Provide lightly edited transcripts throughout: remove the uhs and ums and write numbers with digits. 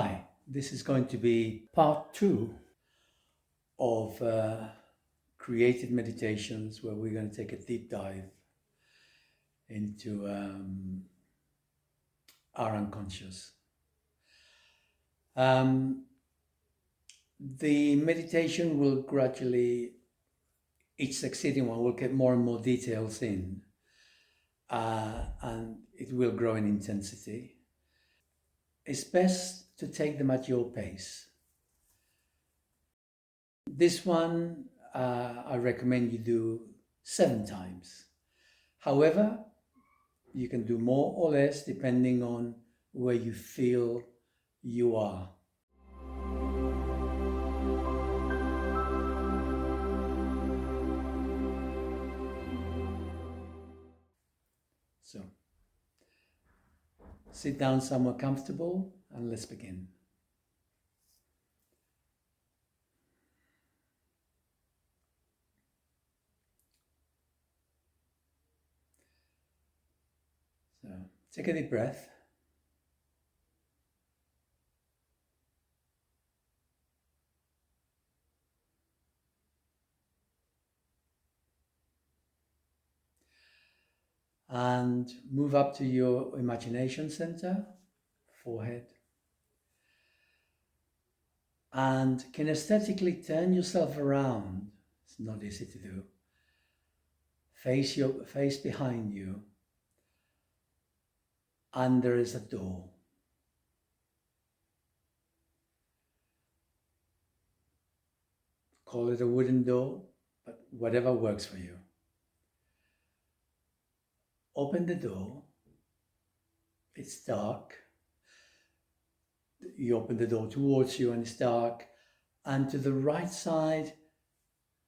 Hi, this is going to be part two of creative meditations where we're going to take a deep dive into our unconscious. The meditation will gradually, each succeeding one will get more and more details in, and it will grow in intensity. It's best to take them at your pace. This one, I recommend you do 7 times. However, you can do more or less depending on where you feel you are. So, sit down somewhere comfortable and let's begin. So, take a deep breath. And move up to your imagination center, forehead. And kinesthetically turn yourself around. It's not easy to do. Face behind you, and there is a door. Call it a wooden door, but whatever works for you. Open the door. It's dark. You open the door towards you and it's dark. And to the right side,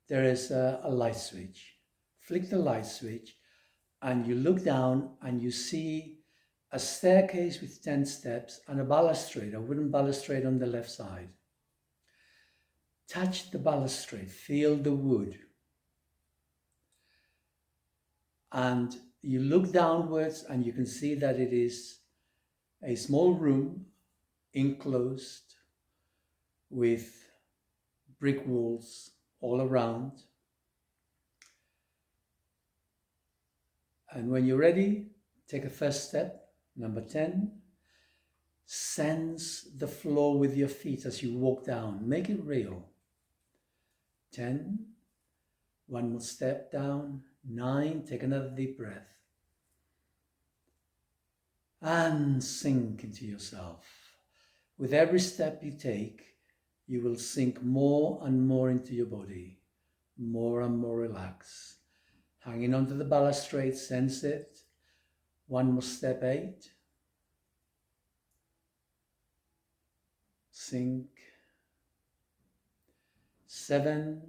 there is a light switch. Flick the light switch and you look down and you see a staircase with 10 steps and a balustrade, a wooden balustrade on the left side. Touch the balustrade, feel the wood. And you look downwards and you can see that it is a small room enclosed with brick walls all around. And when you're ready, take a first step, number 10. Sense the floor with your feet as you walk down. Make it real. 10. One more step down. 9. Take another deep breath. And sink into yourself. With every step you take, you will sink more and more into your body, more and more relaxed. Hanging onto the balustrade, sense it. One more step, 8. Sink. 7.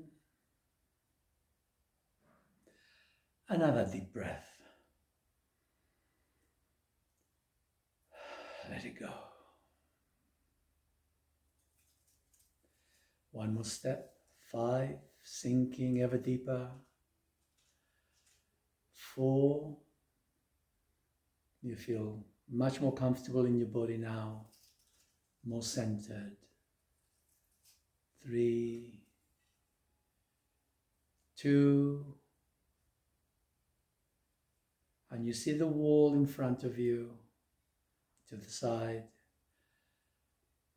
Another deep breath. Let it go. One more step, 5, sinking ever deeper. 4, you feel much more comfortable in your body now, more centered. 3, 2, and you see the wall in front of you, to the side.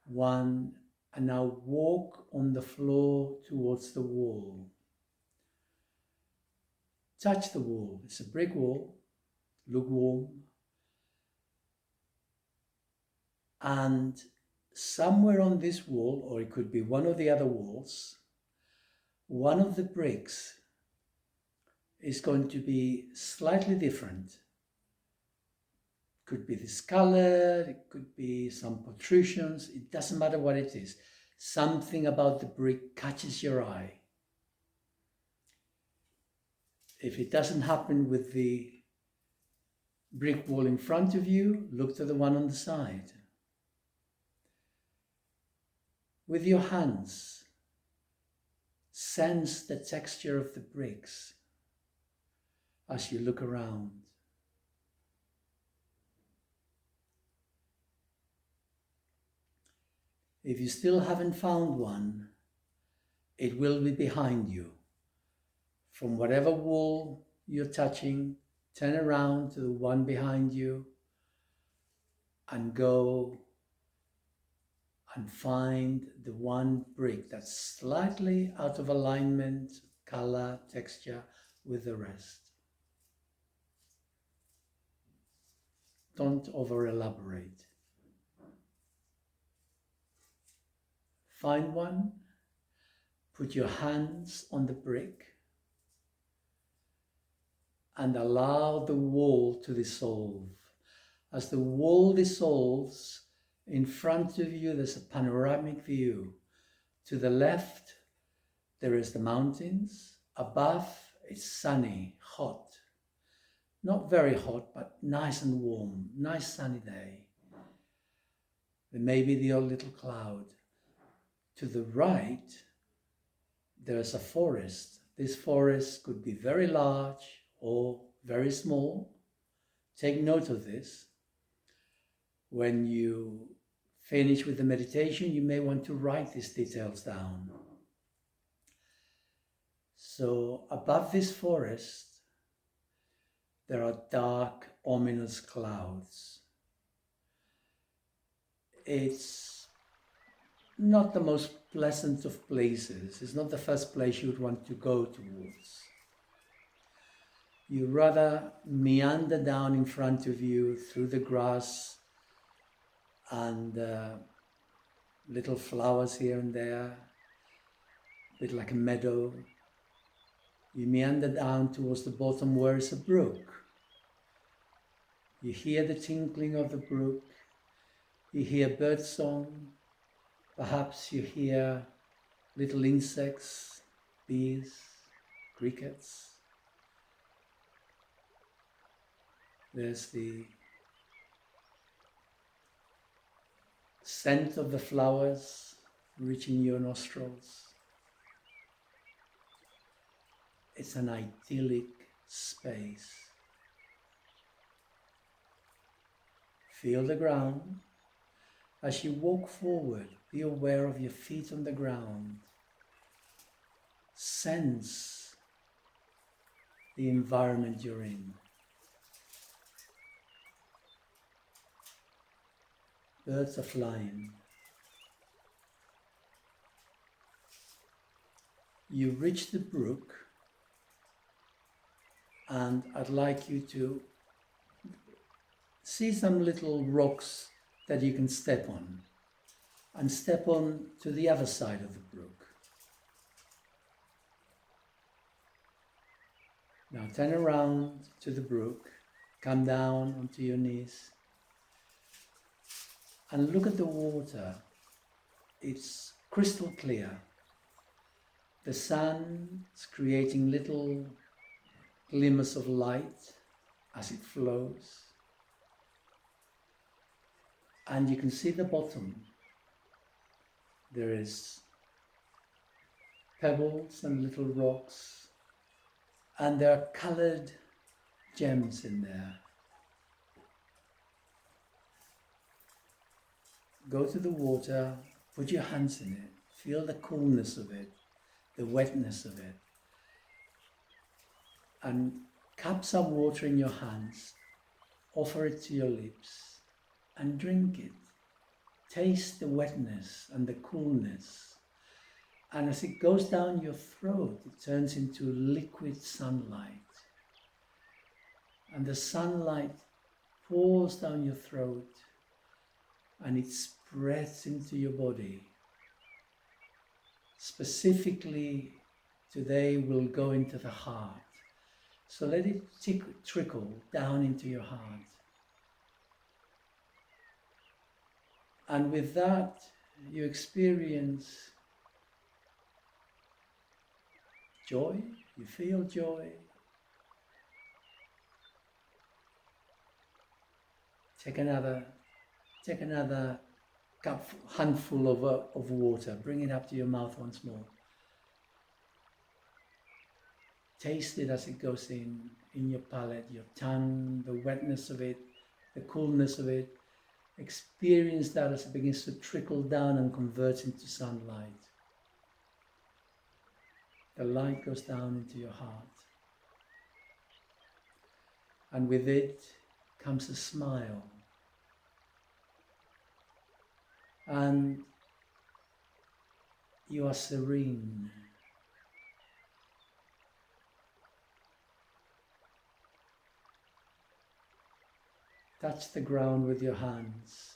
1, and now walk on the floor towards the wall. Touch the wall. It's a brick wall, lukewarm. And somewhere on this wall, or it could be one of the other walls, one of the bricks is going to be slightly different. Could be discolored, it could be some protrusions, it doesn't matter what it is. Something about the brick catches your eye. If it doesn't happen with the brick wall in front of you, look to the one on the side. With your hands, sense the texture of the bricks as you look around. If you still haven't found one, it will be behind you. From whatever wall you're touching, turn around to the one behind you and go and find the one brick that's slightly out of alignment, color, texture with the rest. Don't over elaborate. Find one, put your hands on the brick and allow the wall to dissolve. As the wall dissolves, in front of you there's a panoramic view. To the left there is the mountains. Above it's sunny, hot. Not very hot, but nice and warm. Nice sunny day. There may be the odd little cloud. To the right there's a forest. This forest could be very large or very small. Take note of this. When you finish with the meditation, you may want to write these details down. So above this forest, there are dark, ominous clouds. It's not the most pleasant of places. It's not the first place you would want to go towards. You rather meander down in front of you through the grass and little flowers here and there, a bit like a meadow. You meander down towards the bottom where is a brook. You hear the tinkling of the brook, you hear birdsong, perhaps you hear little insects, bees, crickets. There's the scent of the flowers reaching your nostrils. It's an idyllic space. Feel the ground. As you walk forward, be aware of your feet on the ground. Sense the environment you're in. Birds are flying. You reach the brook, and I'd like you to see some little rocks that you can step on, and step on to the other side of the brook. Now turn around to the brook, come down onto your knees, and look at the water. It's crystal clear. The sun is creating little glimmers of light as it flows. And you can see the bottom. There is pebbles and little rocks, and there are colored gems in there. Go to the water, put your hands in it, feel the coolness of it, the wetness of it, and cup some water in your hands, offer it to your lips, and drink it. Taste the wetness and the coolness, and as it goes down your throat, it turns into liquid sunlight, and the sunlight pours down your throat, and it spreads into your body. Specifically, today we'll go into the heart. So let it trickle down into your heart. And with that, you experience joy, you feel joy. Take another handful of water, bring it up to your mouth once more. Taste it as it goes in your palate, your tongue, the wetness of it, the coolness of it. Experience that as it begins to trickle down and converts into sunlight. The light goes down into your heart. And with it comes a smile. And you are serene. Touch the ground with your hands.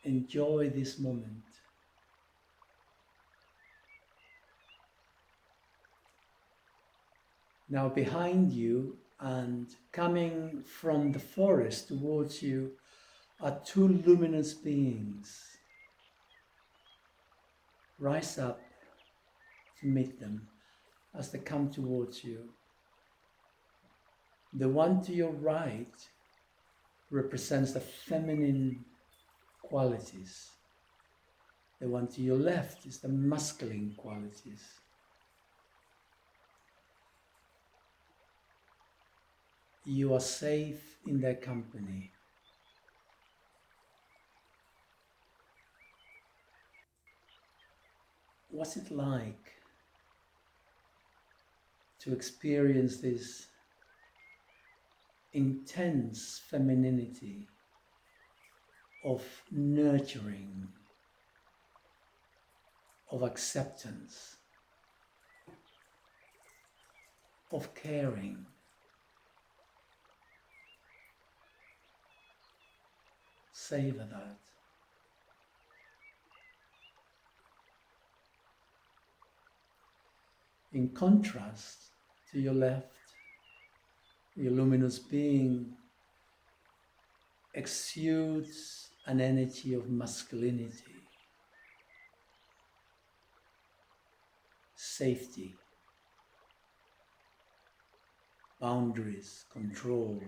Enjoy this moment. Now behind you and coming from the forest towards you are two luminous beings. Rise up to meet them as they come towards you. The one to your right represents the feminine qualities. The one to your left is the masculine qualities. You are safe in their company. What's it like to experience this intense femininity of nurturing, of acceptance, of caring? Savor that. In contrast to your left, your luminous being exudes an energy of masculinity, safety, boundaries, control.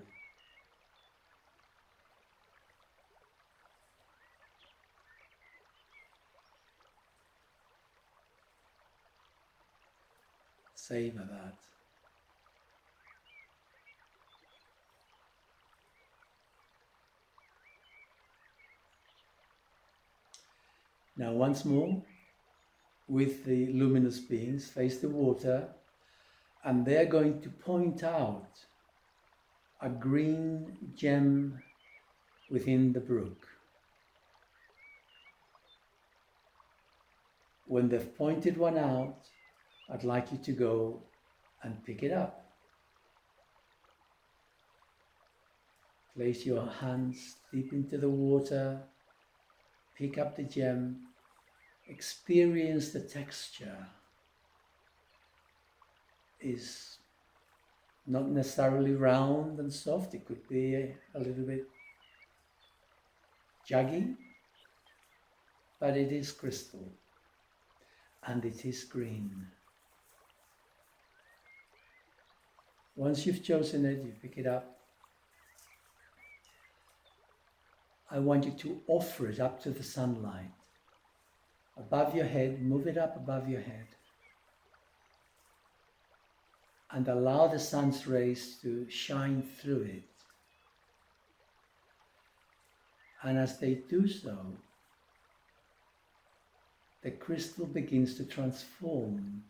Savor that. Now once more, with the luminous beings, face the water, and they're going to point out a green gem within the brook. When they've pointed one out, I'd like you to go and pick it up. Place your hands deep into the water, pick up the gem, experience the texture. Is not necessarily round and soft, it could be a little bit jaggy, but it is crystal and it is green. Once you've chosen it, you pick it up. I want you to offer it up to the sunlight. Above your head, move it up above your head. And allow the sun's rays to shine through it. And as they do so, the crystal begins to transform.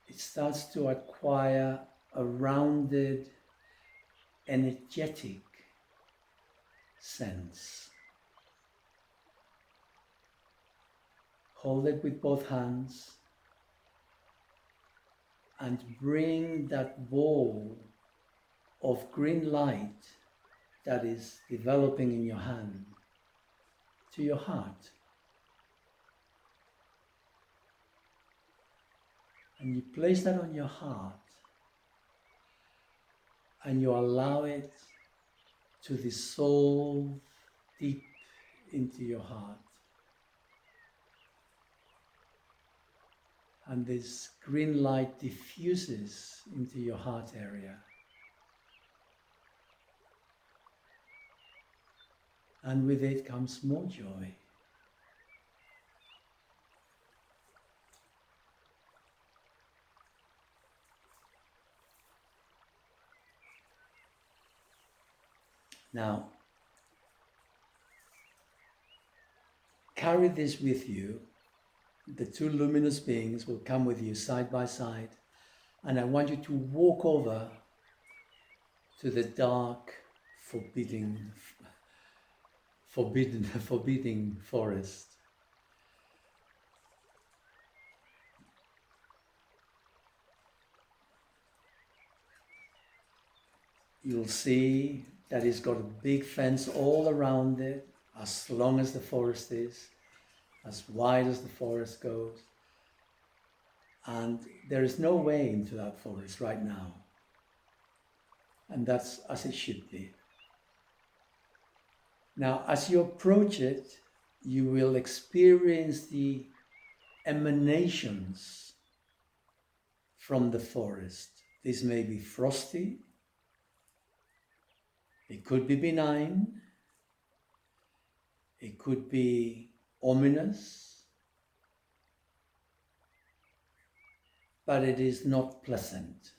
It starts to acquire a rounded, energetic sense. Hold it with both hands and bring that ball of green light that is developing in your hand to your heart. And you place that on your heart and you allow it to dissolve deep into your heart. And this green light diffuses into your heart area. And with it comes more joy. Now, carry this with you. The two luminous beings will come with you side by side, and I want you to walk over to the dark, forbidding forest. You'll see that it's got a big fence all around it, as long as the forest is, as wide as the forest goes. And there is no way into that forest right now. And that's as it should be. Now, as you approach it, you will experience the emanations from the forest. This may be frosty. It could be benign. It could be ominous. But it is not pleasant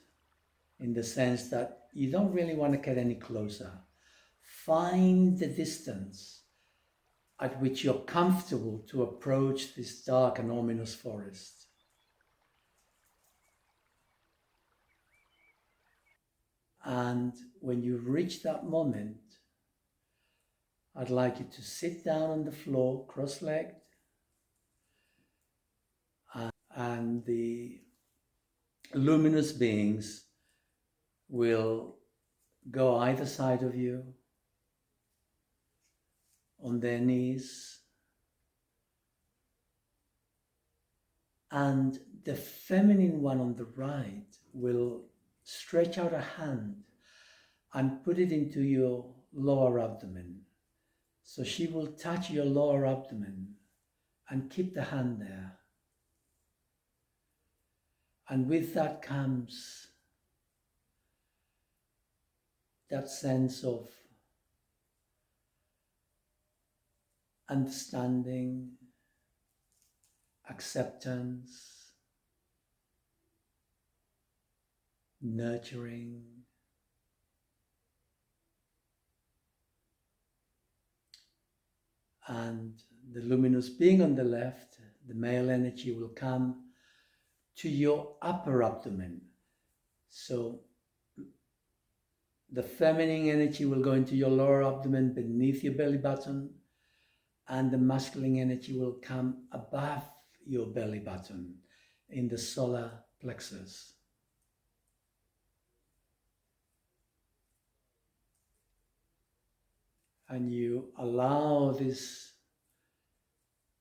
in the sense that you don't really want to get any closer. Find the distance at which you're comfortable to approach this dark and ominous forest. And when you reach that moment, I'd like you to sit down on the floor, cross-legged, and the luminous beings will go either side of you, on their knees, and the feminine one on the right will stretch out a hand and put it into your lower abdomen. So she will touch your lower abdomen and keep the hand there. And with that comes that sense of understanding, acceptance, nurturing, and the luminous being on the left, the male energy, will come to your upper abdomen. So the feminine energy will go into your lower abdomen beneath your belly button, and the masculine energy will come above your belly button in the solar plexus. And you allow these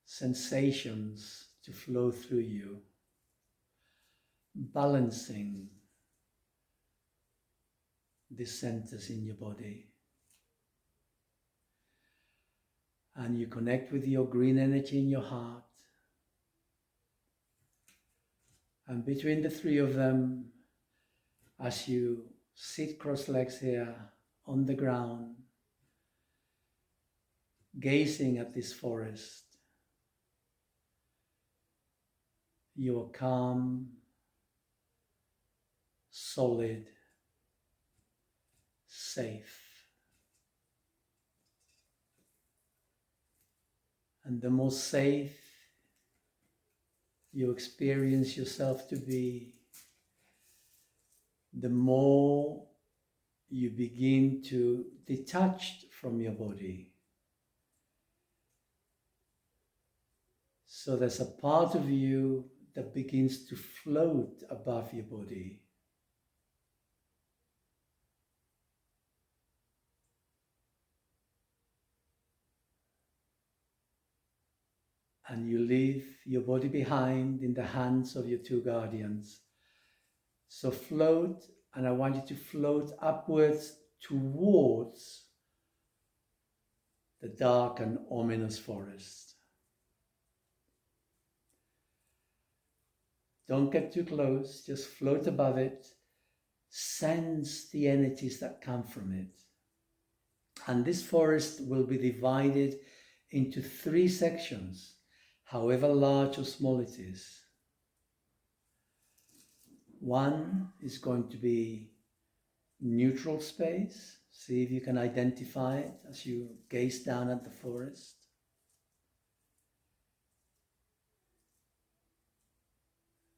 sensations to flow through you, balancing the centers in your body. And you connect with your green energy in your heart. And between the three of them, as you sit cross-legs here on the ground, gazing at this forest, you are calm, solid, safe. And the more safe you experience yourself to be, the more you begin to detach from your body. So there's a part of you that begins to float above your body. And you leave your body behind in the hands of your two guardians. So float, and I want you to float upwards towards the dark and ominous forest. Don't get too close, just float above it. Sense the energies that come from it. And this forest will be divided into 3 sections, however large or small it is. One is going to be neutral space, See if you can identify it as you gaze down at the forest.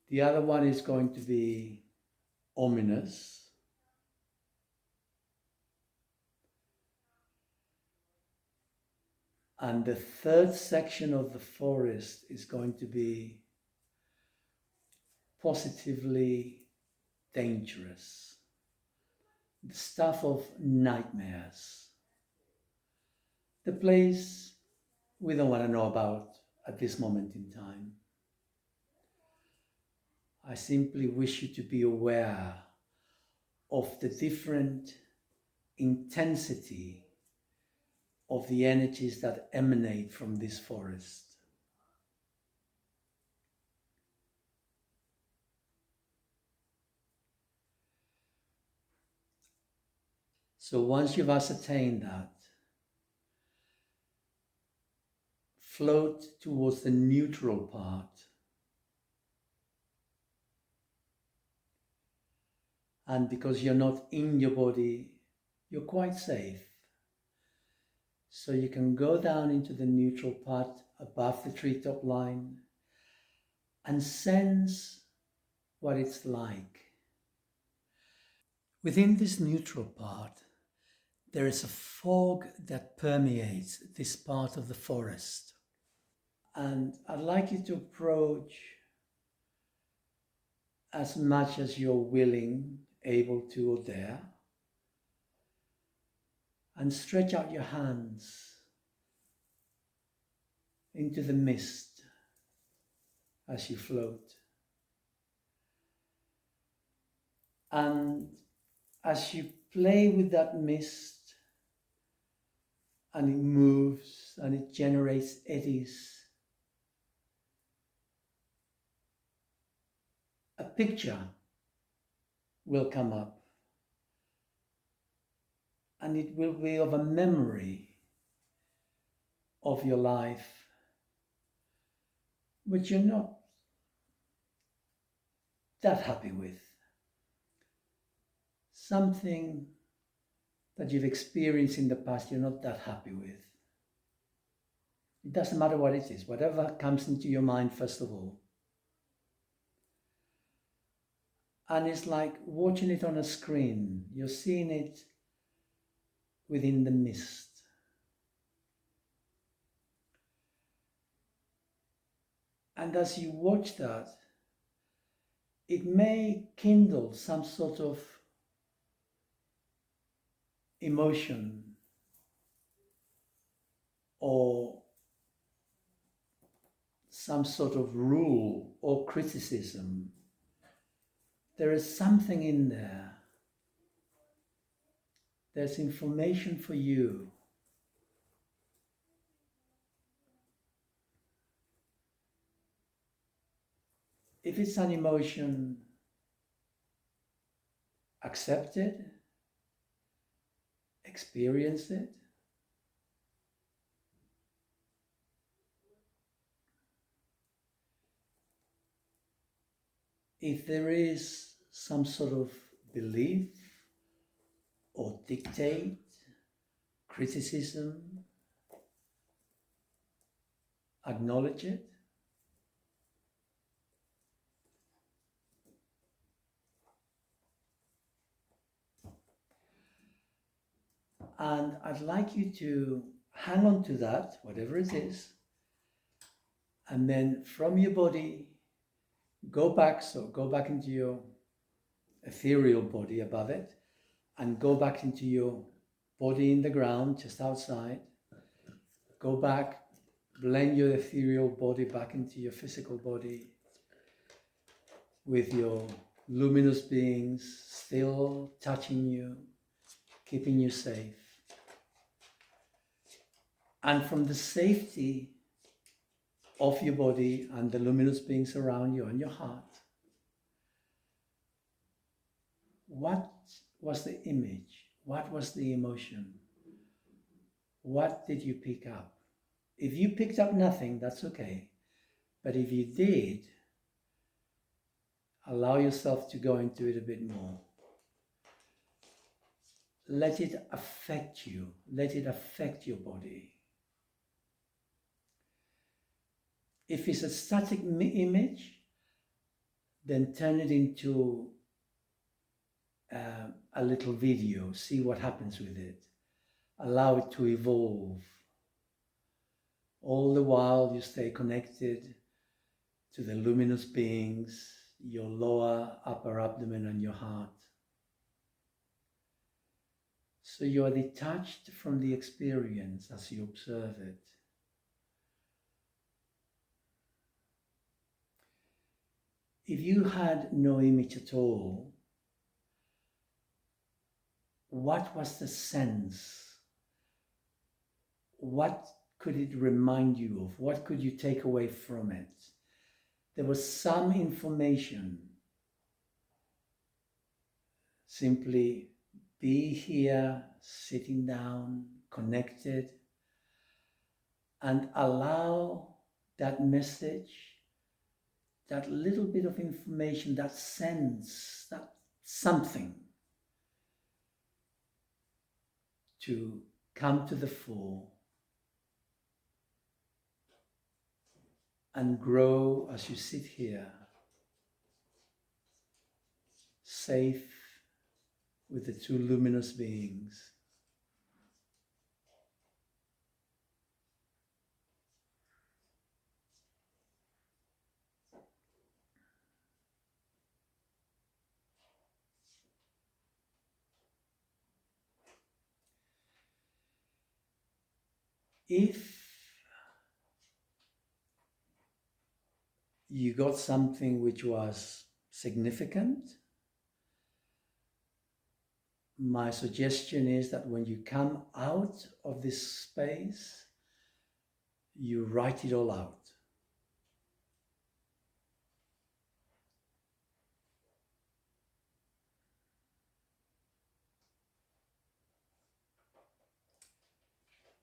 The other one is going to be ominous. And the third section of the forest is going to be positively dangerous. The stuff of nightmares. The place we don't want to know about at this moment in time. I simply wish you to be aware of the different intensity of the energies that emanate from this forest. So once you've ascertained that, float towards the neutral part. And because you're not in your body, you're quite safe. So you can go down into the neutral part above the treetop line and sense what it's like. Within this neutral part, there is a fog that permeates this part of the forest. And I'd like you to approach as much as you're willing, able to, or dare, and stretch out your hands into the mist as you float. And as you play with that mist, and it moves and it generates eddies, a picture will come up. And it will be of a memory of your life, which you're not that happy with. Something that you've experienced in the past you're not that happy with. It doesn't matter what it is, whatever comes into your mind first of all. And it's like watching it on a screen. You're seeing it within the mist. And as you watch that, it may kindle some sort of emotion or some sort of rule or criticism. There is something in there. There's information for you. If it's an emotion, accept it, experience it. If there is some sort of belief or dictate, criticism, acknowledge it. And I'd like you to hang on to that, whatever it is, and then from your body, go back into your ethereal body above it, and go back into your body in the ground, just outside. Go back, blend your ethereal body back into your physical body with your luminous beings still touching you, keeping you safe. And from the safety of your body and the luminous beings around you and your heart, what was the image? What was the emotion? What did you pick up? If you picked up nothing, that's okay. But if you did, allow yourself to go into it a bit more. let it affect you. Let it affect your body. If it's a static image, then turn it into a little video. See what happens with it. Allow it to evolve. All the while you stay connected to the luminous beings, your lower upper abdomen and your heart. So you are detached from the experience as you observe it. If you had no image at all, what was the sense? What could it remind you of? What could you take away from it? There was some information. Simply be here, sitting down, connected, and allow that message, that little bit of information, that sense, that something to come to the fore and grow as you sit here, safe with the two luminous beings. If you got something which was significant, my suggestion is that when you come out of this space, you write it all out.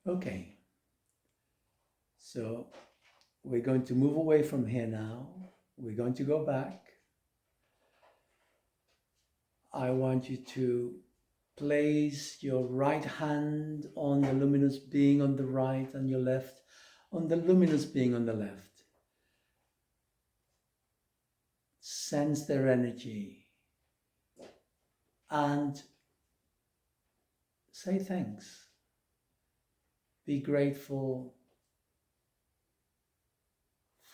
Okay, so we're going to move away from here now. We're going to go back. I want you to place your right hand on the luminous being on the right and your left on the luminous being on the left. Sense their energy and say thanks. Be grateful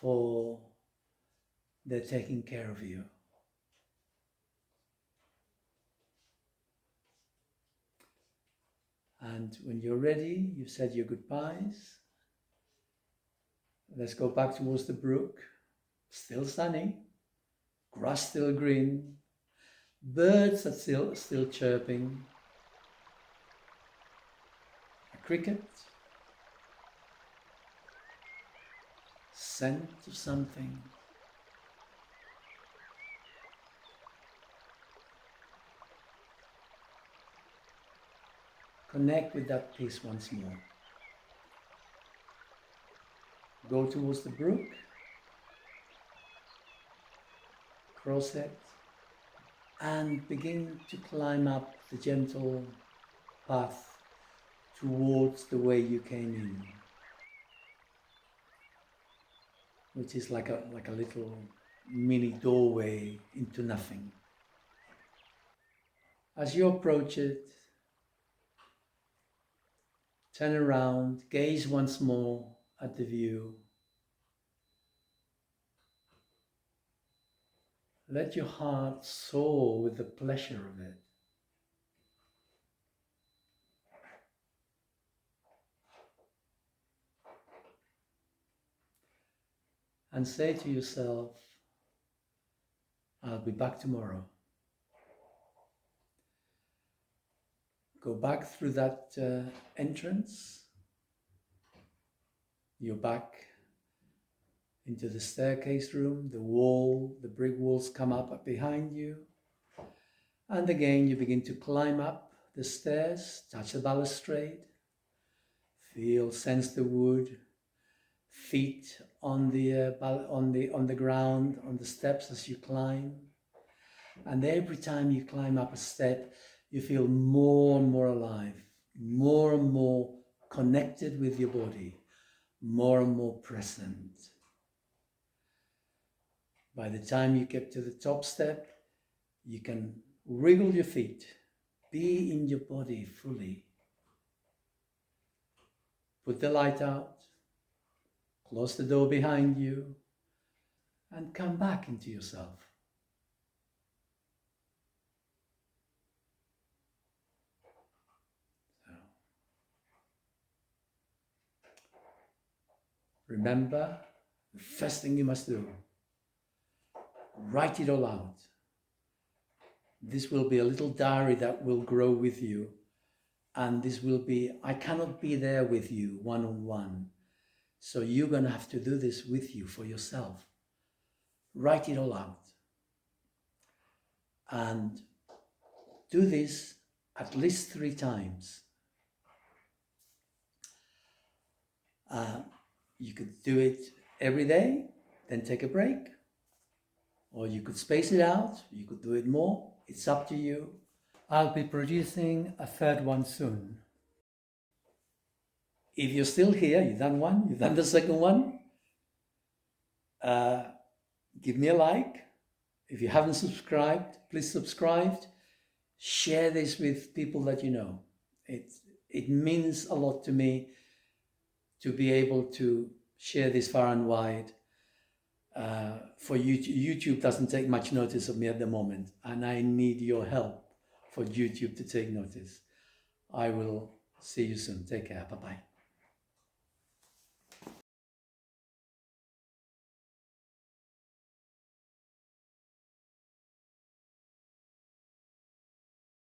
for their taking care of you. And when you're ready, you've said your goodbyes. Let's go back towards the brook. Still sunny, grass still green, birds are still chirping, a cricket, scent of something. Connect with that peace once more. Go towards the brook, cross it, and begin to climb up the gentle path towards the way you came in, which is like a little mini doorway into nothing. As you approach it, turn around, gaze once more at the view. Let your heart soar with the pleasure of it. And say to yourself, I'll be back tomorrow. Go back through that entrance. You're back into the staircase room, the brick walls come up behind you. And again, you begin to climb up the stairs, touch the balustrade, sense the wood, feet on the ground, on the steps as you climb. And every time you climb up a step, you feel more and more alive, more and more connected with your body, more and more present. By the time you get to the top step, you can wriggle your feet, be in your body fully. Put the light out, close the door behind you, and come back into yourself. So, remember, the first thing you must do, write it all out. This will be a little diary that will grow with you. And this will be, I cannot be there with you one-on-one. So you're going to have to do this with you for yourself. Write it all out. And do this at least 3 times. You could do it every day, then take a break. Or you could space it out. You could do it more. It's up to you. I'll be producing a 3rd one soon. If you're still here, you've done one, you've done the 2nd one, give me a like. If you haven't subscribed, please subscribe. Share this with people that you know. It means a lot to me to be able to share this far and wide. For YouTube doesn't take much notice of me at the moment, and I need your help for YouTube to take notice. I will see you soon. Take care. Bye-bye.